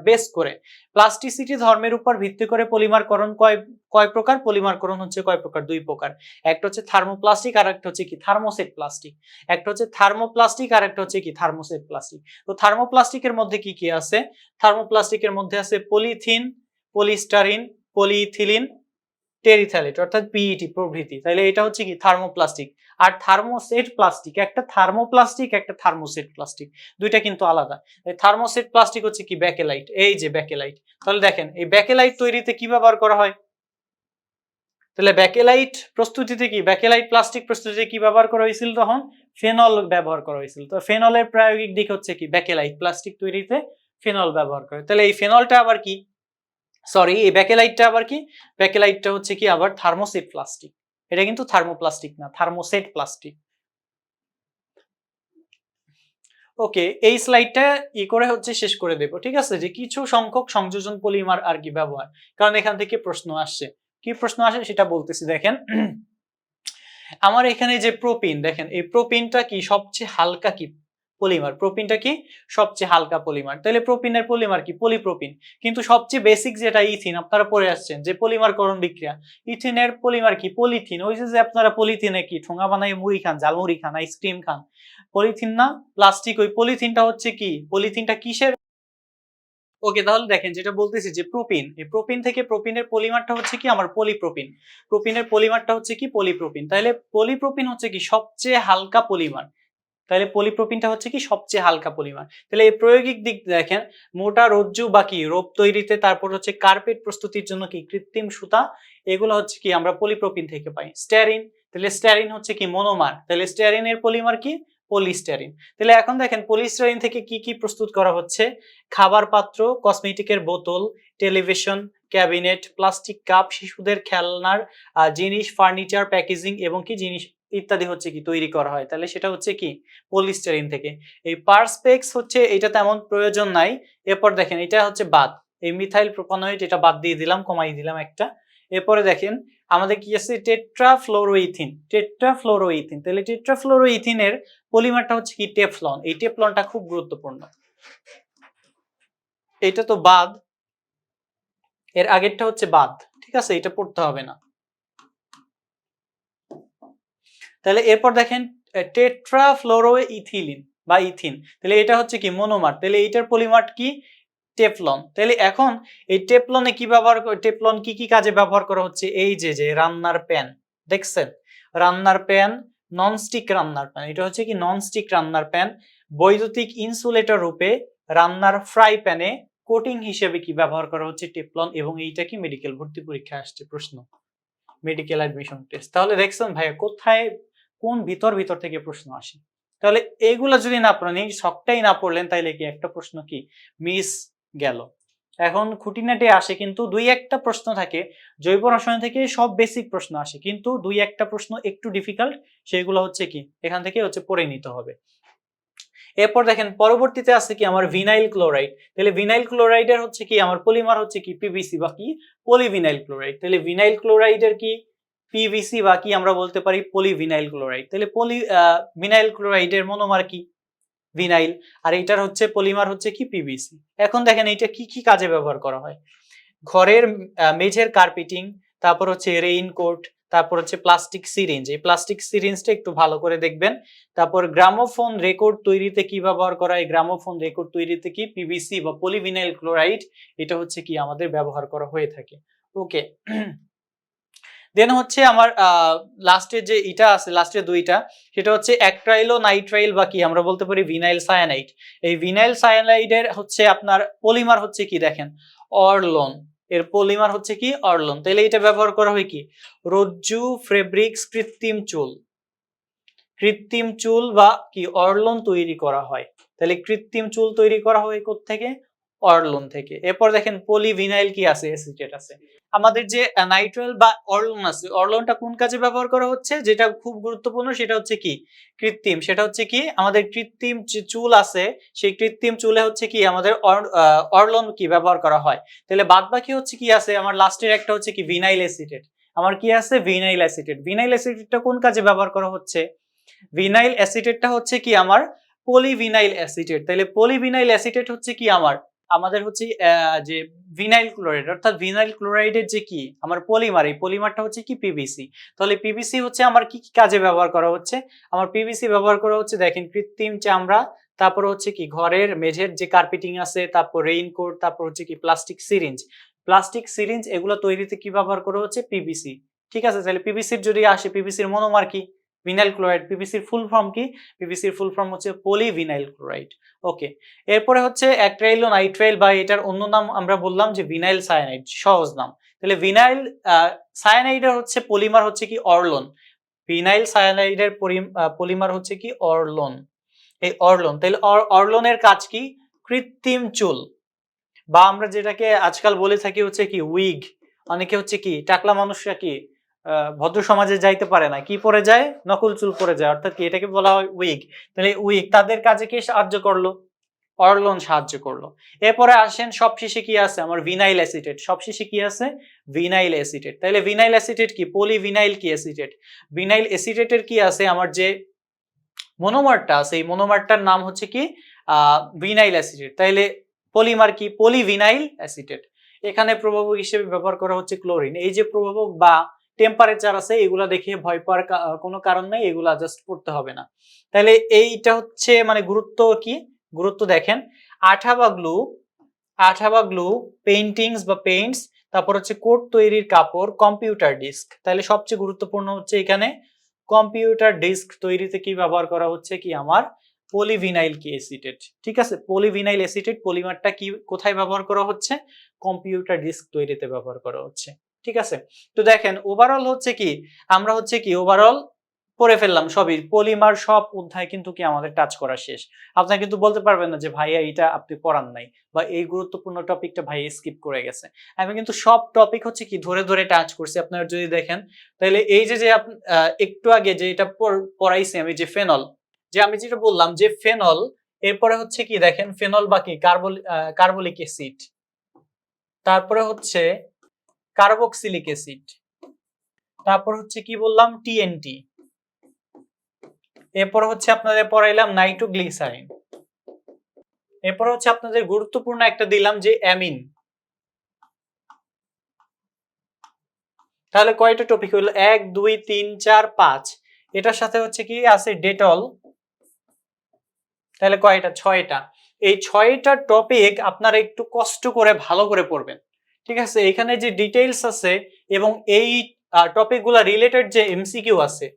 বেস করে, প্লাস্টিসিটি ধর্মের উপর ভিত্তি করে পলিমারকরণ কয় প্রকার? পলিমারকরণ হচ্ছে কয় প্রকার? দুই প্রকার। একটা হচ্ছে থার্মোপ্লাস্টিক আর একটা হচ্ছে কি থার্মোসেট প্লাস্টিক। একটা হচ্ছে থার্মোপ্লাস্টিক আর একটা হচ্ছে কি থার্মোসেট প্লাস্টিক। তো থার্মোপ্লাস্টিকের মধ্যে কি কি আছে? থার্মোপ্লাস্টিকের মধ্যে আছে পলিথিন, পলিস্টারিন, পলিইথিলিন, টেরিথ্যালেট অর্থাৎ পিইটি প্রভৃতি। তাহলে এটা হচ্ছে কি থার্মোপ্লাস্টিক। আর থার্মোসেট প্লাস্টিক, একটা থার্মোপ্লাস্টিক একটা থার্মোসেট প্লাস্টিক, দুইটা কিন্তু আলাদা। থার্মোসেট প্লাস্টিক হচ্ছে কি ব্যাকেলাইট, এই যে ব্যাকেলাইট। তাহলে দেখেন এই ব্যাকেলাইট তৈরিতে কি ব্যবহার করা হয়? তাহলে ব্যাকেলাইট প্রস্তুতিতে কি, ব্যাকেলাইট প্লাস্টিক প্রস্তুতিতে কি ব্যবহার করা হয়েছিল? তখন ফেনল ব্যবহার করা হয়েছিল। তো ফেনলের প্রায়োগিক দিক হচ্ছে কি ব্যাকেলাইট প্লাস্টিক তৈরিতে ফেনল ব্যবহার করে। তাহলে এই ফেনলটা আবার কি, সরি এই ব্যাকেলাইটটা আবার কি? ব্যাকেলাইটটা হচ্ছে কি আবার থার্মোসেট প্লাস্টিক। এটা কিন্তু থার্মোপ্লাস্টিক না, থার্মোসেট প্লাস্টিক। ওকে, এই স্লাইডটা করে হচ্ছে শেষ করে দেব, ঠিক আছে। যে কিছু সংখ্যক সংযোজন পলিমার আর কি ব্যবহার, কারণ এখান থেকে প্রশ্ন আসছে। কি প্রশ্ন আসে সেটা বলতেছি দেখেন। আমার এখানে যে প্রোপিন, দেখেন এই প্রোপিনটা কি সবচেয়ে হালকা কি পলিমার, প্রোপিনটা কি সবচেয়ে হালকা পলিমার। তাহলে প্রোপিনের পলিমার কি পলিপ্রোপিন। কিন্তু সবচেয়ে বেসিক যেটা ইথিন, আপনারা পড়ে আসছেন যে পলিমারকরণ বিক্রিয়া, ইথিনের পলিমার কি পলিথিন। ওই যে আপনারা পলিথিনে কি ঠোঙা বানাই মুড়ি খান, ঝালমুড়ি খান, আইসক্রিম খান, পলিথিন না প্লাস্টিক। ওই পলিথিনটা হচ্ছে কি, পলিথিনটা কিসের? ওকে, তাহলে দেখেন যেটা বলতেছি যে প্রোপিন, এই প্রোপিন থেকে প্রোপিনের পলিমারটা হচ্ছে কি আমার পলিপ্রোপিন, প্রোপিনের পলিমারটা হচ্ছে কি পলিপ্রোপিন। তাহলে পলিপ্রোপিন হচ্ছে কি সবচেয়ে হালকা পলিমার। তাহলে পলিপ্রোপিনটা হচ্ছে কি সবচেয়ে হালকা পলিমার। তাহলে এই প্রায়োগিক দিক দেখেন, মোটা রজ্জু বা কি রোপ তৈরিতে, তারপর হচ্ছে কার্পেট প্রস্তুতির জন্য কি কৃত্রিম সুতা, এগুলো হচ্ছে কি আমরা পলিপ্রোপিন থেকে পাই। স্টেরিন, তাহলে স্টেরিন হচ্ছে কি মনোমার, তাহলে স্টেরিনের পলিমার কি পলিস্টেরিন। তাহলে এখন দেখেন পলিস্টেরিন থেকে কি কি প্রস্তুত করা হচ্ছে? খাবার পাত্র, কসমেটিকের বোতল, টেলিভিশন, ক্যাবিনেট, প্লাস্টিক কাপ, শিশুদের খেলনার জিনিস, ফার্নিচার, প্যাকেজিং এবং কি জিনিস ইত্যাদি হচ্ছে কি তৈরি করা হয়। তাহলে সেটা হচ্ছে কি পলিস্টেরিন থেকে। এই পার্সপেক্স হচ্ছে এটা তেমন প্রয়োজন নাই। এরপর দেখেন এটা হচ্ছে বাদ, এই মিথাইল প্রোপানয়েড এটা বাদ দিয়ে দিলাম, কমাই দিলাম একটা। এরপরে দেখেন আমাদের কি আছে টেট্রাফ্লোরোইথিন, টেট্রাফ্লোরোইথিন। তাহলে টেট্রাফ্লোরোইথিনের পলিমারটা হচ্ছে কি টেফলন। এই টেফলনটা খুব গুরুত্বপূর্ণ। এটা তো বাদ, এর আগেরটা হচ্ছে বাদ, ঠিক আছে, এটা পড়তে হবে না। তাহলে এরপর দেখেন টেট্রাফ্লোরোইথিলিন বা ইথিন, তাহলে এটা হচ্ছে কি মনোমার। তাহলে এইটার পলিমার কি টেফলন। তাহলে এখন এই টেফলনে কি ব্যবহার, টেফলন কি কি কাজে ব্যবহার করা হচ্ছে? এই যে যে রান্নার প্যান দেখছেন, রান্নার প্যান, ননস্টিক রান্নার প্যান, এটা হচ্ছে কি ননস্টিক রান্নার প্যান, বৈদ্যুতিক ইনসুলেটর রূপে রান্নার ফ্রাই প্যানে কোটিং হিসেবে কি ব্যবহার করা হচ্ছে টেফলন। এবং এইটা কি মেডিকেল ভর্তি পরীক্ষা আসছে প্রশ্ন, মেডিকেল অ্যাডমিশন টেস্ট। তাহলে দেখছেন ভাইয়া কোথায় কোন ভিতর থেকে প্রশ্ন আসে। তাহলে এইগুলা যদি না পড়েন, এই সবটাই না পড়লেন, তাইলে কি একটা প্রশ্ন কি মিস গেল। এখন খুঁটিনাটি আসে কিন্তু দুই একটা প্রশ্ন থাকে, জৈব রসায়ন থেকে সব বেসিক প্রশ্ন আসে, কিন্তু দুই একটা প্রশ্ন একটু ডিফিকাল্ট, সেগুলো হচ্ছে কি এখান থেকে হচ্ছে পড়ে নিতে হবে। এরপর দেখেন পরবর্তীতে আছে কি আমার ভিনাইল ক্লোরাইড। তাহলে ভিনাইল ক্লোরাইডের হচ্ছে কি আমার পলিমার হচ্ছে কি পিভিসি বা কি পলিভিনাইল ক্লোরাইড। তাহলে ভিনাইল ক্লোরাইডের কি পিভিসি বা কি আমরা বলতে পারি পলিভিনাইল ক্লোরাইড। তাহলে ভিনাইল ক্লোরাইডের মনোমার কি ভিনাইল, আর এটার হচ্ছে পলিমার হচ্ছে কি পিভিসি। এখন দেখেন এইটা কি কি কাজে ব্যবহার করা হয়। ঘরের মেঝের কার্পেটিং, তারপর হচ্ছে রেইনকোট, তারপর হচ্ছে প্লাস্টিক সিরিঞ্জ। এই প্লাস্টিক সিরিঞ্জটা একটু ভালো করে দেখবেন। তারপর গ্রামোফোন রেকর্ড তৈরিতে কি ব্যবহার করা হয়, গ্রামোফোন রেকর্ড তৈরিতে কি পিভিসি বা পলিভিনাইল ক্লোরাইড এটা হচ্ছে কি আমাদের ব্যবহার করা হয়ে থাকে। ওকে, দেন হচ্ছে আমার লাস্টে যে এটা আছে, লাস্টের দুইটা, সেটা হচ্ছে অ্যাক্রাইলো নাইট্রাইল বা কি আমরা বলতে পারি ভিনাইল সায়ানাইড। এই ভিনাইল সায়ানাইডের হচ্ছে আপনার পলিমার হচ্ছে কি দেখেন অরলন, এর পলিমার হচ্ছে কি অরলন। তাহলে এটা ব্যবহার করা হয় কি রজ্জু, ফেব্রিক্স, কৃত্রিম চুল বা কি অরলন তৈরি করা হয়। তাহলে কৃত্রিম চুল তৈরি করা হয় কোত্থেকে, অরলন থেকে। এরপর দেখেন পলিভিনাইল কি আছে, অ্যাসিটেট আছে। আমাদের যে নাইট্রাইল বা অরলন আছে, অরলনটা কোন কাজে ব্যবহার করা হচ্ছে, যেটা খুব গুরুত্বপূর্ণ সেটা হচ্ছে কি কৃত্রিম, সেটা হচ্ছে কি আমাদের কৃত্রিম যে চুল আছে সেই কৃত্রিম চুলে হচ্ছে কি আমাদের অরলন কি ব্যবহার করা হয়। তাহলে বাদ বাকি হচ্ছে কি আছে আমার লাস্টের একটা হচ্ছে কি ভিনাইল অ্যাসিটেট। আমার কি আছে ভিনাইল অ্যাসিটেট। ভিনাইল অ্যাসিটেটটা কোন কাজে ব্যবহার করা হচ্ছে, ভিনাইল অ্যাসিটেটটা হচ্ছে কি আমার পলিভিনাইল অ্যাসিটেট। তাহলে পলিভিনাইল অ্যাসিটেট হচ্ছে কি আমাদের হচ্ছে যে ভিনাইল ক্লোরাইড, অর্থাৎ ভিনাইল ক্লোরাইডের যে কি আমার পলিমার, এই পলিমারটা হচ্ছে কি পিভিসি। তাহলে পিভিসি হচ্ছে আমার কি কি কাজে ব্যবহার করা হচ্ছে, আমার পিভিসি ব্যবহার করা হচ্ছে দেখেন কৃত্রিম চামড়া, তারপর হচ্ছে কি ঘরের মেঝের যে কার্পেটিং আছে, তারপর রেইনকোট, তারপর হচ্ছে কি প্লাস্টিক সিরিঞ্জ এগুলো তৈরিতে কি ব্যবহার করা হচ্ছে পিভিসি। ঠিক আছে, তাহলে পিভিসির যদি আসে, পিভিসির মনোমার কি ভিনাইল ক্লোরাইড। পিভিসির ফুল ফর্ম কি, পিভিসির ফুল ফর্ম হচ্ছে পলিভিনাইল ক্লোরাইড। ওকে, এরপরে হচ্ছে অ্যাক্রাইলো নাইট্রাইল বা এটার অন্য নাম আমরা বললাম যে ভিনাইল সায়ানাইড, সহজ নাম। তাহলে ভিনাইল সায়ানাইডের হচ্ছে পলিমার হচ্ছে কি অরলন, ভিনাইল সায়ানাইডের পলিমার হচ্ছে কি অরলন, এই অরলন। তাহলে অরলনের কাজ কি কৃত্রিম চুল, বা আমরা যেটাকে আজকাল বলে থাকি হচ্ছে কি উইগ। অনেকে হচ্ছে কি টাকলা মানুষরা কি ভদ্র সমাজে যাইতে পারে না, কি পরে যায় নকল চুল পরে যায়, অর্থাৎ কি এটাকে বলা হয় উইগ। তাহলে উইগ তাদের কাজে কে সাহায্য করলো, অরলন সাহায্য করলো। এরপরে আসেন সবশেষে কি আছে আমার ভিনাইল অ্যাসিটেট, সবশেষে কি আছে ভিনাইল অ্যাসিটেট। তাহলে ভিনাইল অ্যাসিটেট কি পলিভিনাইল কি অ্যাসিটেট। ভিনাইল অ্যাসিটেটের কি আছে আমার যে মনোমারটা আছে, এই মনোমারটার নাম হচ্ছে কি ভিনাইল অ্যাসিটেট। তাইলে পলিমার কি পলিভিনাইল অ্যাসিটেট। এখানে প্রভাবক হিসেবে ব্যবহার করা হচ্ছে ক্লোরিন। এই যে প্রভাবক বা টেম্পারেচার আছে এগুলা দেখে ভয় পাওয়ার কোনো কারণ নেই, এগুলা জাস্ট পড়তে হবে না। তাহলে এইটা হচ্ছে মানে গুরুত্ব কি, গুরুত্ব দেখেন আঠা বা গ্লু, পেইন্টিংস বা পেইন্টস, তারপর হচ্ছে কোট তৈরির কাপড়, কম্পিউটার ডিস্ক। তাহলে সবচেয়ে গুরুত্বপূর্ণ হচ্ছে এখানে কম্পিউটার ডিস্ক তৈরিতে কি ব্যবহার করা হচ্ছে কি আমার পলিভিনাইল কি অ্যাসিটেট। ঠিক আছে, পলিভিনাইল অ্যাসিটেট পলিমারটা কি কোথায় ব্যবহার করা হচ্ছে, কম্পিউটার ডিস্ক তৈরিতে ব্যবহার করা হচ্ছে। ঠিক আছে, তো দেখেন ওভারঅল হচ্ছে কি আমরা হচ্ছে কি ওভারঅল পড়ে ফেললাম সবই, পলিমার সব অধ্যায় কিন্তু কি আমাদের টাচ করা শেষ। আপনারা কিন্তু বলতে পারবেন না যে ভাইয়া এটা আপনি পড়ান নাই বা এই গুরুত্বপূর্ণ টপিকটা ভাইয়া স্কিপ করে গেছে। আমি কিন্তু সব টপিক হচ্ছে কি ধরে ধরে টাচ করছি। আপনারা যদি দেখেন তাহলে এই যে একটু আগে যে এটা পড়াইছি আমি যে ফেনল, যে আমি যেটা বললাম যে ফেনল, এরপরে হচ্ছে কি দেখেন ফেনল বা কি কার্বলিক অ্যাসিড, তারপরে হচ্ছে কার্বক্সিলিক অ্যাসিড, তারপর হচ্ছে কি বললাম টিএনটি, এরপর হচ্ছে আপনাদের পড়াইলাম নাইট্রোগ্লিসারিন, এরপর হচ্ছে আপনাদের গুরুত্বপূর্ণ একটা দিলাম যে অ্যামিন। তাহলে কয়টা টপিক হলো 1 2 3 4 5, এটার সাথে হচ্ছে কি আছে ডেটল, তাহলে কয়টা 6টা। এই 6টা টপিক আপনারা একটু কষ্ট করে ভালো করে পড়বেন। ঠিক আছে, এখানে যে ডিটেইলস আছে এবং এই টপিকগুলো রিলেটেড যে এমসিকিউ আছে,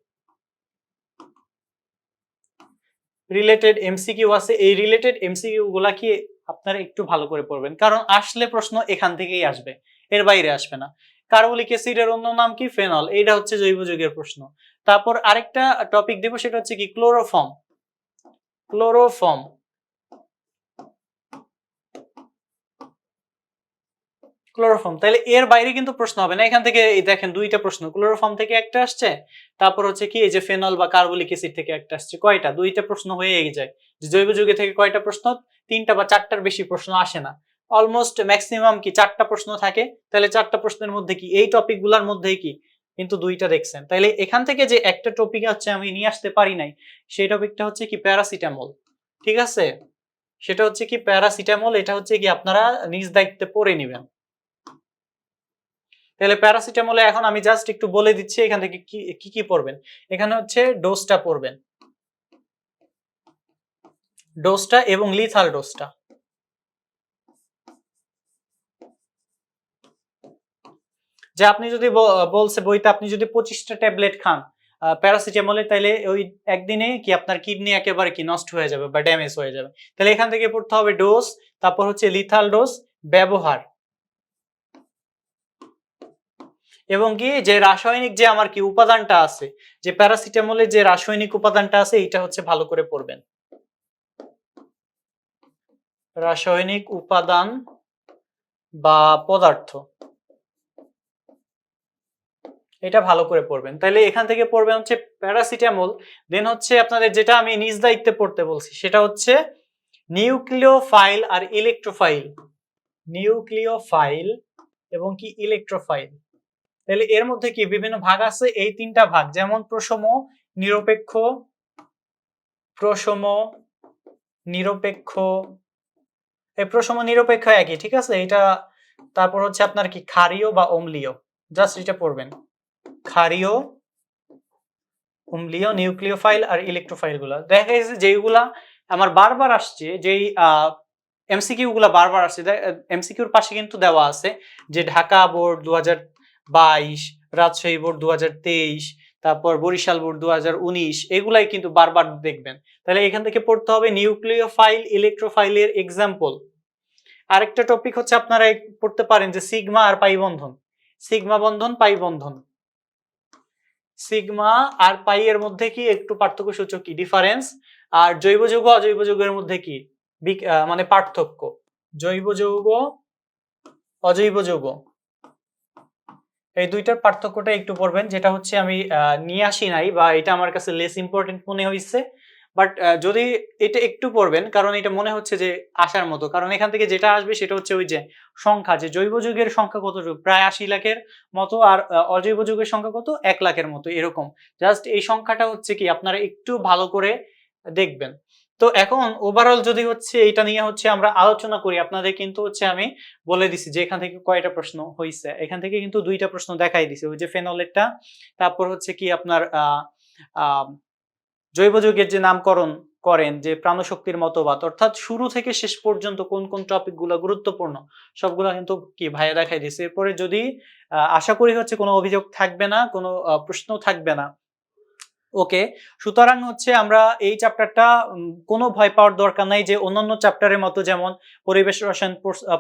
এই রিলেটেড এমসিকিউ গুলা কি আপনারা একটু ভালো করে পড়বেন, কারণ আসলে প্রশ্ন এখান থেকেই আসবে, এর বাইরে আসবে না। কার্বলিক অ্যাসিডের অন্য নাম কি ফেনল, এইটা হচ্ছে জৈব যৌগের প্রশ্ন। তারপর আরেকটা টপিক দেব সেটা হচ্ছে কি ক্লোরোফর্ম। ক্লোরোফর্ম, তাহলে এর বাইরে কিন্তু প্রশ্ন হবে না। এখান থেকে দেখেন দুইটা প্রশ্ন, ক্লোরোফর্ম থেকে একটা আসছে, তারপর হচ্ছে কি এই যে ফেনল বা কার্বলিক অ্যাসিড থেকে একটা আসছে। কয়টা? দুইটা প্রশ্ন হয়েই যায়। জৈব যৌগে থেকে কয়টা প্রশ্ন? 3টা বা 4টার বেশি প্রশ্ন আসে না। অলমোস্ট ম্যাক্সিমাম কি 4টা প্রশ্ন থাকে। তাহলে 4টা প্রশ্নের মধ্যে কি এই টপিক গুলার মধ্যেই কি কিন্তু 2টা দেখছেন। তাহলে এখান থেকে যে একটা টপিক হচ্ছে আমি নিয়ে আসতে পারি নাই, সেই টপিকটা হচ্ছে কি প্যারাসিটামল। ঠিক আছে, সেটা হচ্ছে কি প্যারাসিটামল। এটা হচ্ছে কি আপনারা নিজ দায়িত্বে পড়ে নেবেন। তাহলে প্যারাসিটামলে এখন আমি জাস্ট একটু বলে দিচ্ছি এখান থেকে কি কি পড়বেন। এখানে হচ্ছে ডোজটা পড়বেন, ডোজটা এবং লিথাল ডোজটা। যে আপনি যদি বলছে বইতে আপনি যদি 25টা ট্যাবলেট খান প্যারাসিটামলে, তাহলে ওই একদিনে কি আপনার কিডনি একেবারে কি নষ্ট হয়ে যাবে বা ড্যামেজ হয়ে যাবে। তাহলে এখান থেকে পড়তে হবে ডোজ, তারপর হচ্ছে লিথাল ডোজ, ব্যবহার, এবং কি যে রাসায়নিক যে আমার কি উপাদানটা আছে, যে প্যারাসিটামলের যে রাসায়নিক উপাদানটা আছে এটা হচ্ছে ভালো করে পড়বেন। রাসায়নিক উপাদান বা পদার্থ, এটা ভালো করে পড়বেন। তাহলে এখান থেকে পড়বেন হচ্ছে প্যারাসিটামল। দেন হচ্ছে আপনাদের যেটা আমি নিজ দায়িত্বে পড়তে বলছি সেটা হচ্ছে নিউক্লিওফাইল আর ইলেকট্রোফাইল। নিউক্লিওফাইল এবং কি ইলেকট্রোফাইল। তাহলে এর মধ্যে কি বিভিন্ন ভাগ আছে, এই 3টা ভাগ, যেমন প্রশম, নিরপেক্ষ, প্রশম, নিরপেক্ষ, এই প্রশম নিরপেক্ষ একই, ঠিক আছে এটা। তারপর হচ্ছে আপনার কি ক্ষারীয় বা অম্লীয়, জাস্ট এটা পড়বেন। ক্ষারীয়, অম্লীয়, নিউক্লিওফাইল আর ইলেকট্রোফাইল গুলা দেখা গেছে যেগুলা আমার বারবার আসছে, যেই এমসিকিউ গুলা বারবার আসছে। এমসিকিউর পাশে কিন্তু দেওয়া আছে যে ঢাকা বোর্ড 2022, রাজশাহী বোর্ড 2023, তারপর বরিশাল বোর্ড 2019, এগুলাই কিন্তু বারবার দেখবেন। তাহলে এখান থেকে পড়তে হবে নিউক্লিওফাইল, ইলেকট্রোফাইলের এক্সাম্পল। আরেকটা টপিক হচ্ছে আপনারা পড়তে পারেন যে সিগমা আর পাই বন্ধন, সিগমা বন্ধন, পাই বন্ধন। সিগমা আর পাই এর মধ্যে কি একটু পার্থক্য সূচক কি ডিফারেন্স, আর জৈব যৌগ অজৈব যৌগের মধ্যে কি মানে পার্থক্য, জৈব যৌগ অজৈব যৌগ, এই দুইটার পার্থক্যটা একটু পড়বেন। যেটা হচ্ছে আমি নিয়ে আসি নাই বা এটা আমার কাছে লেস ইম্পর্টেন্ট মনে হয়েছে, বাট যদি এটা একটু পড়বেন, কারণ এটা মনে হচ্ছে যে আসার মতো। কারণ এখান থেকে যেটা আসবে সেটা হচ্ছে ওই যে সংখ্যা, যে জৈব যৌগের সংখ্যা কতটুকু, প্রায় 80 লাখের মতো, আর অজৈব যৌগের সংখ্যা কত, 1 লাখের মতো এরকম। জাস্ট এই সংখ্যাটা হচ্ছে কি আপনারা একটু ভালো করে দেখবেন। তো এখন ওভারঅল যদি হচ্ছে এটা নিয়ে হচ্ছে আমরা আলোচনা করি, আপনাদের কিন্তু হচ্ছে আমি বলে দিছি যে এখান থেকে কয়টা প্রশ্ন হয়েছে। এখান থেকে কিন্তু 2টা প্রশ্ন দেখাই দিছে, ওই যে ফেনলেরটা, তারপর হচ্ছে কি আপনার জৈব যৌগের যে নামকরণ করেন, যে প্রাণশক্তির মতবাদ, অর্থাৎ শুরু থেকে শেষ পর্যন্ত কোন কোন টপিক গুলা গুরুত্বপূর্ণ সবগুলা কিন্তু কি ভাইয়া দেখাই দিছে। এরপরে যদি আশা করি হচ্ছে কোনো অভিযোগ থাকবে না, কোনো প্রশ্ন থাকবে না। ওকে, সুতরাং হচ্ছে আমরা এই চ্যাপ্টারটা কোনো ভয় পাওয়ার দরকার নাই, যে অন্যান্য চ্যাপ্টারের মতো যেমন পরিবেশ রসায়ন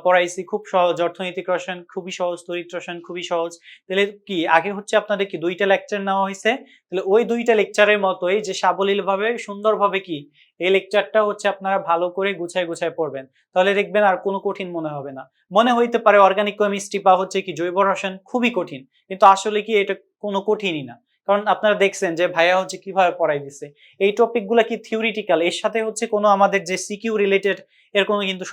পড়াইছি খুব সহজ, অর্থনৈতিক রসায়ন খুবই সহজ, তড়িৎ রসায়ন খুবই সহজ। তাহলে কি আগে হচ্ছে আপনাদের কি 2টা লেকচার নেওয়া হয়েছে, তাহলে ওই 2টা লেকচারের মতোই যে সাবলীল ভাবে সুন্দরভাবে কি এই লেকচারটা হচ্ছে আপনারা ভালো করে গুছায় গুছায় পড়বেন, তাহলে দেখবেন আর কোনো কঠিন মনে হবে না। মনে হইতে পারে অর্গানিক কেমিস্ট্রি বা হচ্ছে কি জৈব রসায়ন খুবই কঠিন, কিন্তু আসলে কি এটা কোনো কঠিনই না। কারণ আপনারা দেখছেন যে ভাইয়া হচ্ছে কিভাবে পড়াই দিছে। এই টপিক গুলা কি থিওরিটিক্যাল, এর সাথে হচ্ছে কোনো আমাদের যে সিকিউ রিলেটেড এর কোনো কিন্তু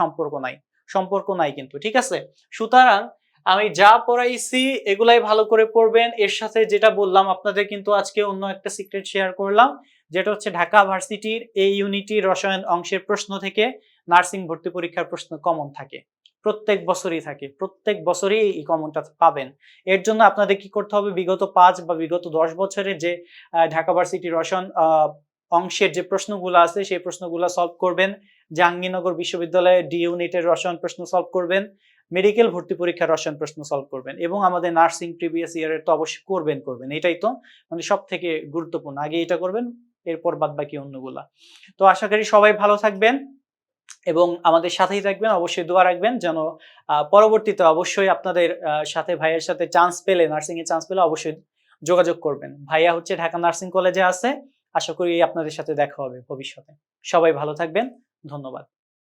সম্পর্ক নাই কিন্তু, ঠিক আছে। সুতরাং আমি যা পড়াইছি এগুলাই ভালো করে পড়বেন। এর সাথে যেটা বললাম আপনাদের কিন্তু আজকে অন্য একটা সিক্রেট শেয়ার করলাম, যেটা হচ্ছে ঢাকা ভার্সিটির এই ইউনিটি রসায়ন অংশের প্রশ্ন থেকে নার্সিং ভর্তি পরীক্ষার প্রশ্ন কমন থাকে, প্রত্যেক বছরই থাকে, প্রত্যেক বছরই এই কমনটা পাবেন। এর জন্য আপনাদের কি করতে হবে, বিগত 5 বা বিগত 10 বছরের যে ঢাকা ভার্সিটি রসায়ন অংশের যে প্রশ্নগুলো আছে সেই প্রশ্নগুলো সলভ করবেন, জাহাঙ্গীরনগর বিশ্ববিদ্যালয়ে ডি ইউনিটের রসায়ন প্রশ্ন সলভ করবেন, মেডিকেল ভর্তি পরীক্ষার রসায়ন প্রশ্ন সলভ করবেন, এবং আমাদের নার্সিং প্রিভিয়াস ইয়ারের তো অবশ্যই করবেন। এটাই তো মানে সব থেকে গুরুত্বপূর্ণ, আগে এটা করবেন, এরপর বাদ বাকি অন্যগুলা। তো আশা করি সবাই ভালো থাকবেন এবং আমাদের সাথেই থাকবেন, অবশ্যই দোয়া রাখবেন যেন পরবর্তীতে অবশ্যই আপনাদের সাথে ভাইয়ের সাথে চান্স পেলে, নার্সিং এ চান্স পেলে অবশ্যই যোগাযোগ করবেন। ভাইয়া হচ্ছে ঢাকা নার্সিং কলেজে আছে, আশা করি আপনাদের সাথে দেখা হবে ভবিষ্যতে। সবাই ভালো থাকবেন, ধন্যবাদ।